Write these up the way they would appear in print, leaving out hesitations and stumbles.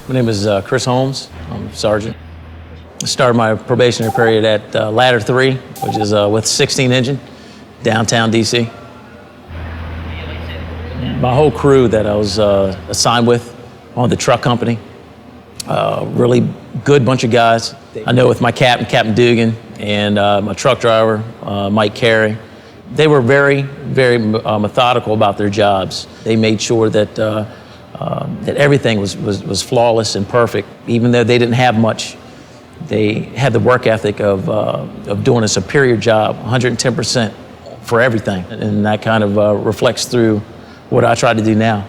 My name is Chris Holmes. I'm a sergeant. I started my probationary period at Ladder 3, which is with 16 engine, downtown DC. My whole crew that I was assigned with on the truck company, really good bunch of guys. I know with my captain, Captain Dugan, and my truck driver, Mike Carey, they were very, very methodical about their jobs. They made sure that that everything was flawless and perfect. Even though they didn't have much, they had the work ethic of doing a superior job, 110% for everything. And that kind of reflects through what I try to do now.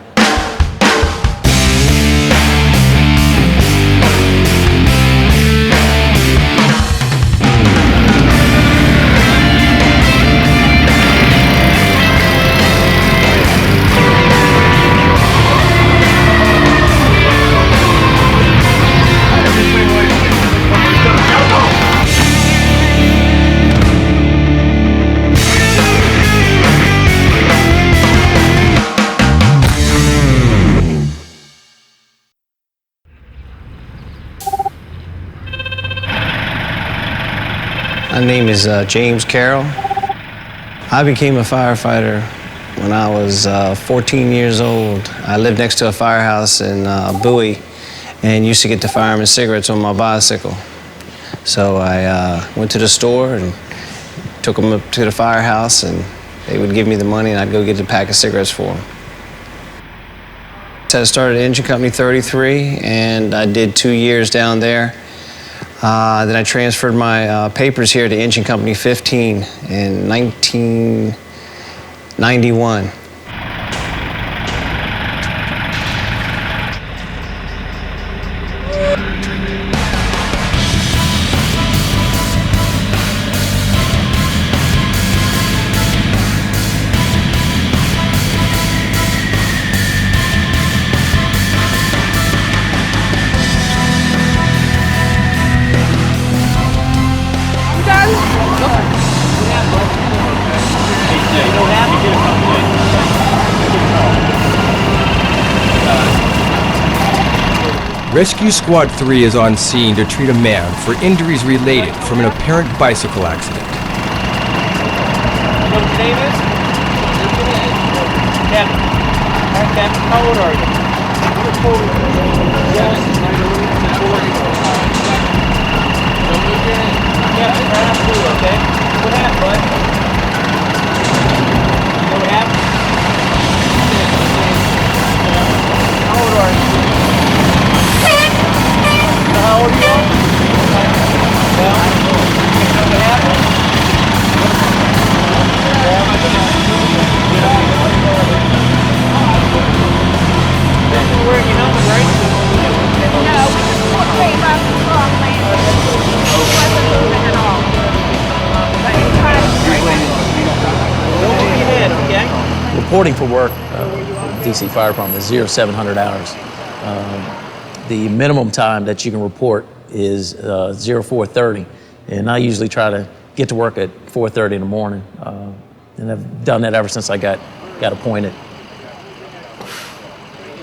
My name is James Carroll. I became a firefighter when I was 14 years old. I lived next to a firehouse in Bowie and used to get the fireman cigarettes on my bicycle. So I went to the store and took them up to the firehouse, and they would give me the money and I'd go get a pack of cigarettes for them. So I started at Engine Company 33 and I did 2 years down there. Then I transferred my papers here to Engine Company 15 in 1991. Rescue Squad 3 is on scene to treat a man for injuries related from an apparent bicycle accident. Captain, how old are you? Okay. What happened, bud? You know what happened? How old are you? How old are you? Well, you know what happened? You're wearing your helmet, right? No, we just put paper up the wrong lane. It wasn't moving at all. But it's trying to Don't move your head, okay? Reporting for work, DC Fire Department is 0 to 700 hours. The minimum time that you can report is 04:30, and I usually try to get to work at 4:30 in the morning, and I've done that ever since I got appointed.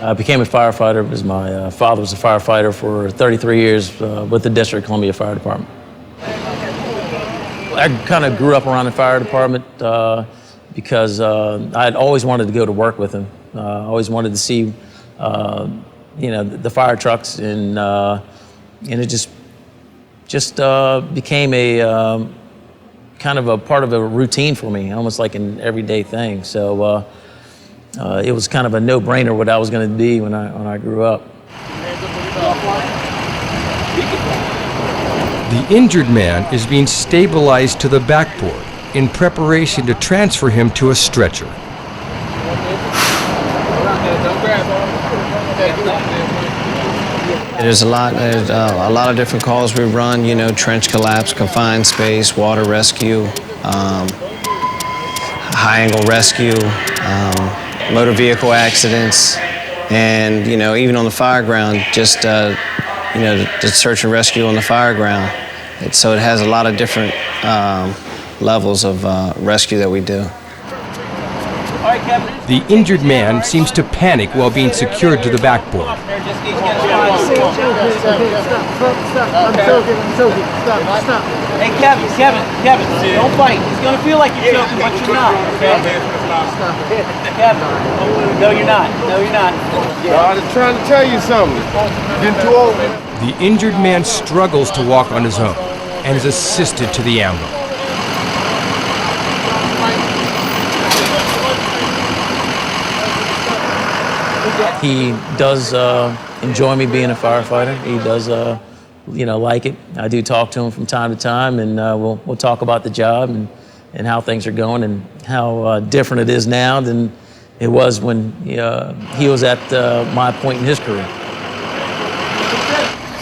I became a firefighter because my father was a firefighter for 33 years with the District of Columbia Fire Department. I kind of grew up around the fire department because I'd always wanted to go to work with him. I always wanted to see the fire trucks, and it just became a kind of a part of a routine for me, almost like an everyday thing. So it was kind of a no-brainer what I was going to be when I grew up. The injured man is being stabilized to the backboard in preparation to transfer him to a stretcher. There's a lot of different calls we run, trench collapse, confined space, water rescue, high angle rescue, motor vehicle accidents, and even on the fire ground, just the search and rescue on the fire ground. So it has a lot of different levels of rescue that we do. The injured man seems to panic while being secured to the backboard. Hey, Kevin, don't fight. He's going to feel like you're choking, but you're not, okay? Kevin, no, you're not. I'm trying to tell you something. You're getting too old. The injured man struggles to walk on his own and is assisted to the ambulance. He does enjoy me being a firefighter. He does, like it. I do talk to him from time to time, and we'll talk about the job and how things are going and how different it is now than it was when he was at my point in his career.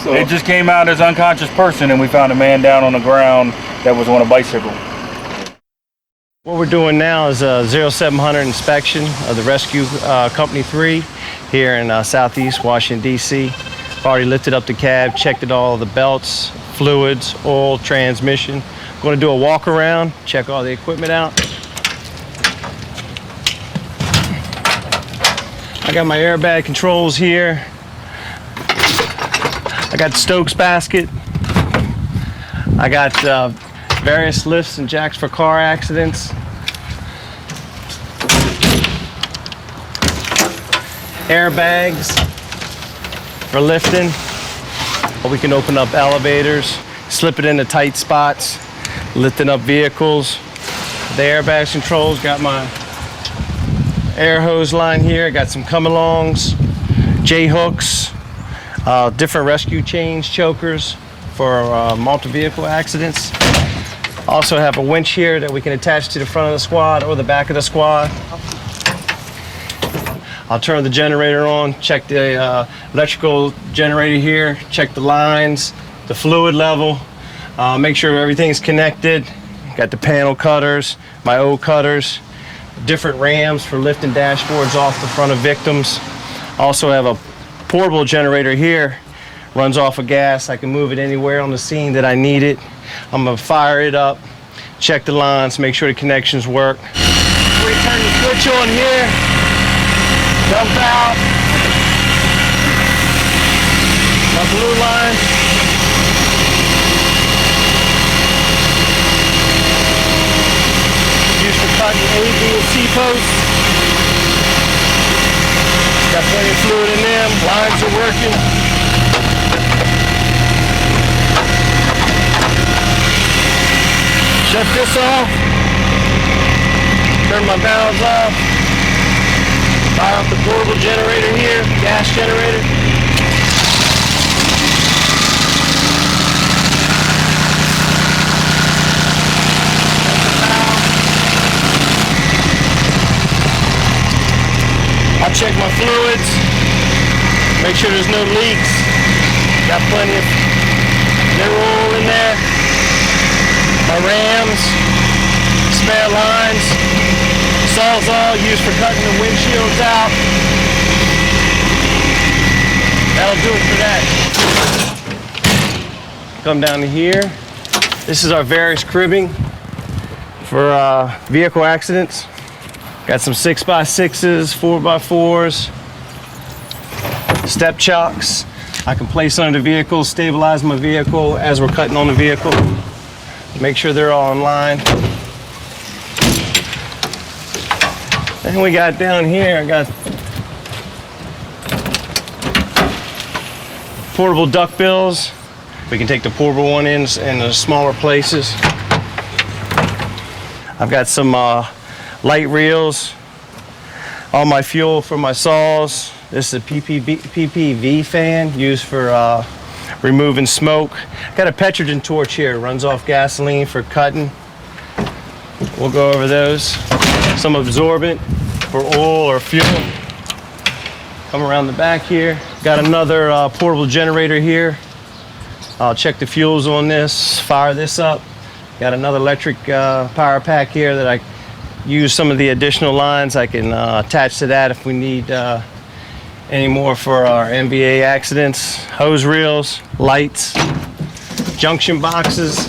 It just came out as unconscious person, and we found a man down on the ground that was on a bicycle. What we're doing now is a 0700 inspection of the Rescue Company 3 here in Southeast Washington, D.C. I've already lifted up the cab, checked all the belts, fluids, oil, transmission. I'm going to do a walk around, check all the equipment out. I got my airbag controls here. I got the Stokes basket. I got various lifts and jacks for car accidents. Airbags for lifting. We can open up elevators, slip it into tight spots, lifting up vehicles. The airbag controls, got my air hose line here, got some come-alongs, J-hooks, different rescue chains, chokers for multi-vehicle accidents. Also have a winch here that we can attach to the front of the squad or the back of the squad. I'll turn the generator on, check the electrical generator here, check the lines, the fluid level, make sure everything's connected. Got the panel cutters, my O cutters, different rams for lifting dashboards off the front of victims. Also have a portable generator here, runs off of gas. I can move it anywhere on the scene that I need it. I'm gonna fire it up, check the lines, make sure the connections work. We turn the switch on here, dump out, my blue line. Used for cutting A, B, and C posts. Got plenty of fluid in them, lines are working. Shut this off, turn my valves off, fire up the portable generator here, gas generator. I'll check my fluids, make sure there's no leaks. Got plenty of new oil in there. My rams, spare lines, Sawzall used for cutting the windshields out. That'll do it for that. Come down to here. This is our various cribbing for vehicle accidents. Got some 6x6s, 4x4s, step chocks. I can place under the vehicle, stabilize my vehicle as we're cutting on the vehicle. Make sure they're all in line. Then we got down here, I got portable duck bills. We can take the portable one in the smaller places. I've got some light reels, all my fuel for my saws. This is a PPV fan used for removing smoke. Got a petrogen torch here, runs off gasoline for cutting. We'll go over those. Some absorbent for oil or fuel. Come around the back here. Got another portable generator here. I'll check the fuels on this, fire this up. Got another electric power pack here that I use some of the additional lines. I can attach to that if we need any more for our MVA accidents. Hose reels, lights, junction boxes.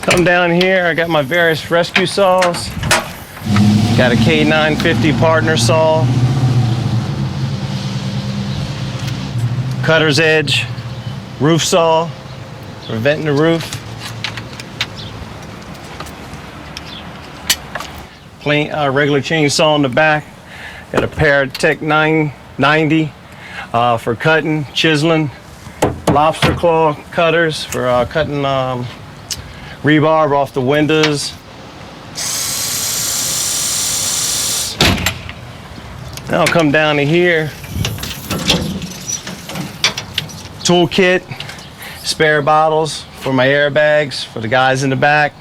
Come down here, I got my various rescue saws. Got a K950 partner saw. Cutter's edge, roof saw, for venting the roof. Plain, regular chainsaw in the back. Got a Paratech 990 for cutting, chiseling. Lobster claw cutters for cutting rebar off the windows. Now I'll come down to here. Toolkit, spare bottles for my airbags for the guys in the back.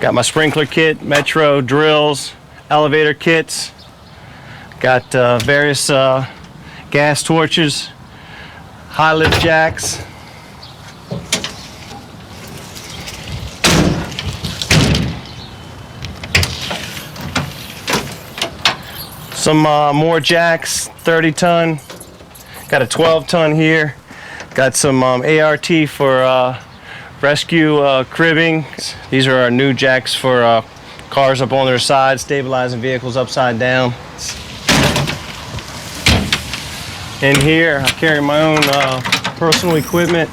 Got my sprinkler kit, Metro drills, elevator kits. Got various gas torches, high lift jacks. Some more jacks, 30 ton. Got a 12 ton here. Got some ART for rescue cribbing. These are our new jacks for cars up on their sides, stabilizing vehicles upside down. In here, I carry my own personal equipment.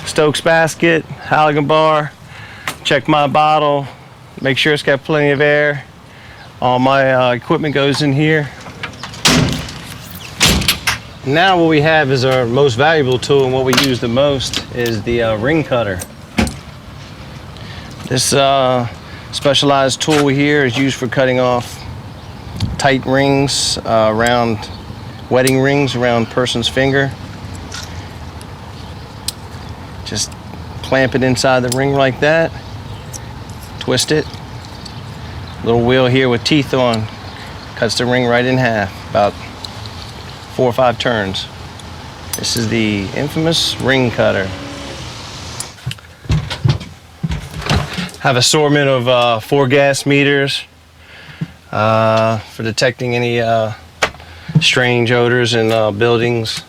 Stokes basket, Halligan bar. Check my bottle, make sure it's got plenty of air. All my equipment goes in here. Now what we have is our most valuable tool, and what we use the most is the ring cutter. This specialized tool here is used for cutting off tight rings around wedding rings around a person's finger. Just clamp it inside the ring like that, twist it. Little wheel here with teeth on cuts the ring right in half, about 4 or 5 turns. This is the infamous ring cutter. Have assortment of 4 gas meters for detecting any strange odors in buildings.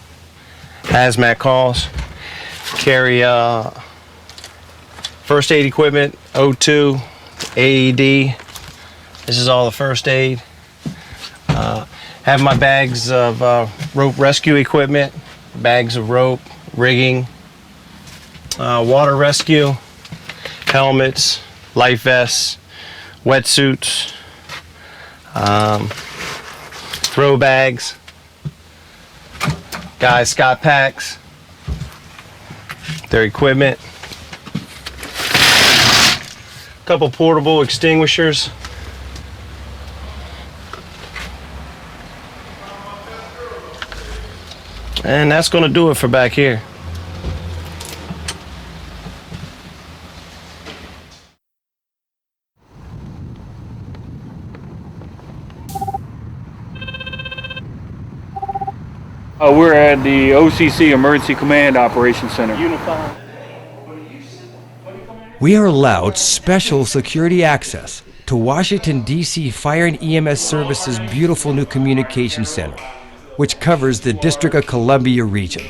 Hazmat calls. Carry first aid equipment, O2, AED. This is all the first aid. Have my bags of rope rescue equipment, bags of rope, rigging, water rescue, helmets, life vests, wetsuits, throw bags, guys' Scott packs, their equipment, a couple portable extinguishers. And that's going to do it for back here. We're at the OCC Emergency Command Operations Center. We are allowed special security access to Washington, D.C. Fire and EMS Services' beautiful new communication center, which covers the District of Columbia region.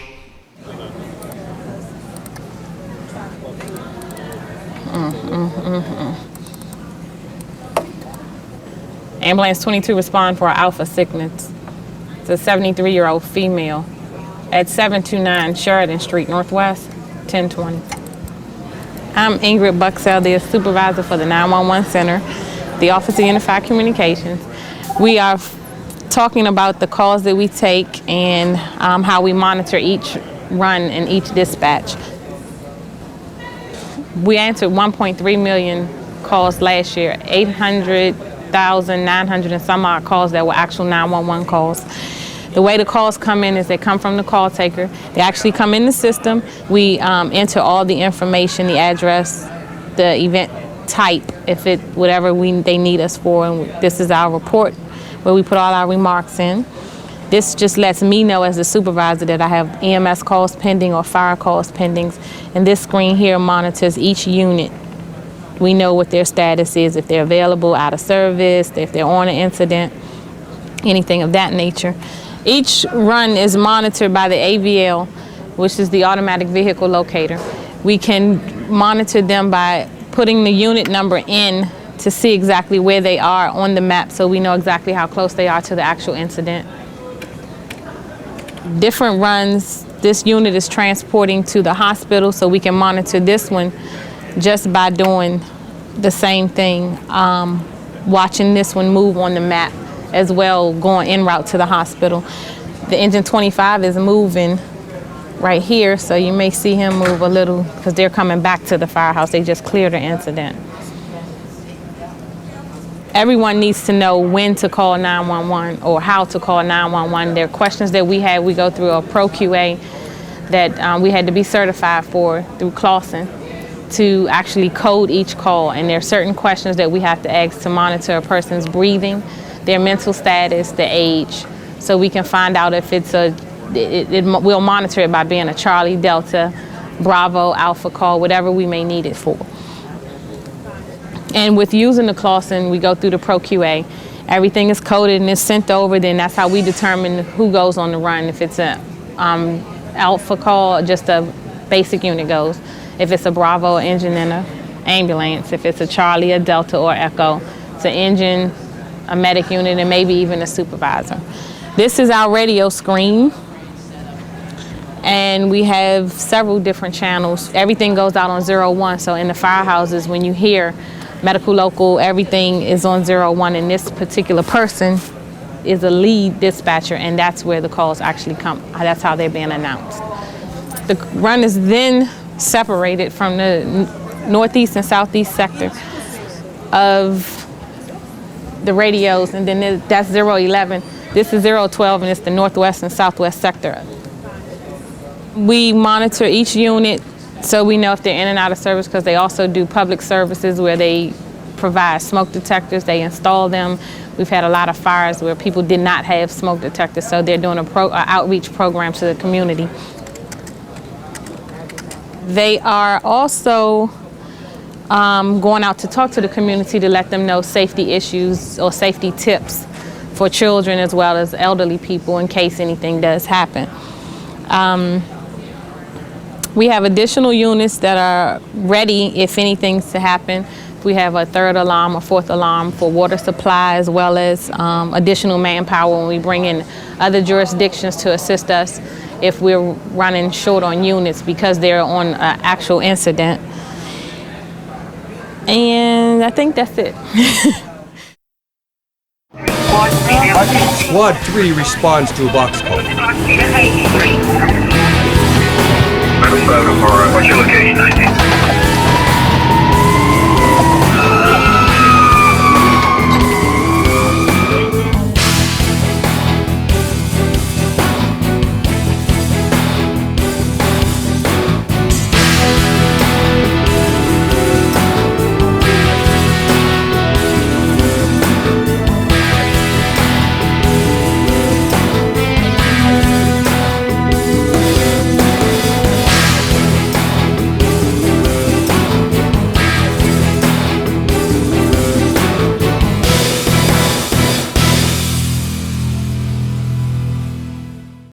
Ambulance 22 respond for alpha sickness. It's a 73-year-old female at 729 Sheridan Street Northwest, 1020. I'm Ingrid Buxell, the supervisor for the 911 Center, the Office of Unified Communications. We are talking about the calls that we take and how we monitor each run and each dispatch. We answered 1.3 million calls last year, 800,900 and some odd calls that were actual 911 calls. The way the calls come in is they come from the call taker. They actually come in the system. We enter all the information, the address, the event type, if it whatever they need us for, and this is our report where we put all our remarks in. This just lets me know as the supervisor that I have EMS calls pending or fire calls pending, and this screen here monitors each unit. We know what their status is, if they're available, out of service, if they're on an incident, anything of that nature. Each run is monitored by the AVL, which is the automatic vehicle locator. We can monitor them by putting the unit number in to see exactly where they are on the map so we know exactly how close they are to the actual incident. Different runs, this unit is transporting to the hospital, so we can monitor this one just by doing the same thing, watching this one move on the map as well, going en route to the hospital. The engine 25 is moving right here, so you may see him move a little because they're coming back to the firehouse. They just cleared the incident. Everyone needs to know when to call 911 or how to call 911. There are questions that we have. We go through a Pro QA that we had to be certified for through Clawson to actually code each call. And there are certain questions that we have to ask to monitor a person's breathing, their mental status, the age, so we can find out if it's we'll monitor it by being a Charlie, Delta, Bravo, Alpha call, whatever we may need it for. And with using the Clawson, we go through the Pro QA. Everything is coded and is sent over. Then that's how we determine who goes on the run. If it's a Alpha call, just a basic unit goes. If it's a Bravo, engine and an ambulance. If it's a Charlie, a Delta, or Echo, it's an engine, a medic unit, and maybe even a supervisor. This is our radio screen. And we have several different channels. Everything goes out on 01. So in the firehouses, when you hear medical, local, everything is on 01, and this particular person is a lead dispatcher, and that's where the calls actually come. That's how they're being announced. The run is then separated from the northeast and southeast sector of the radios, and then that's 011. This is 012, and it's the northwest and southwest sector. We monitor each unit so we know if they're in and out of service, because they also do public services where they provide smoke detectors, they install them. We've had a lot of fires where people did not have smoke detectors, so they're doing an outreach program to the community. They are also going out to talk to the community to let them know safety issues or safety tips for children as well as elderly people in case anything does happen. We have additional units that are ready if anything's to happen. We have a third alarm or fourth alarm for water supply, as well as additional manpower when we bring in other jurisdictions to assist us if we're running short on units because they're on an actual incident. And I think that's it. Squad 3 responds to a box call. What's your location?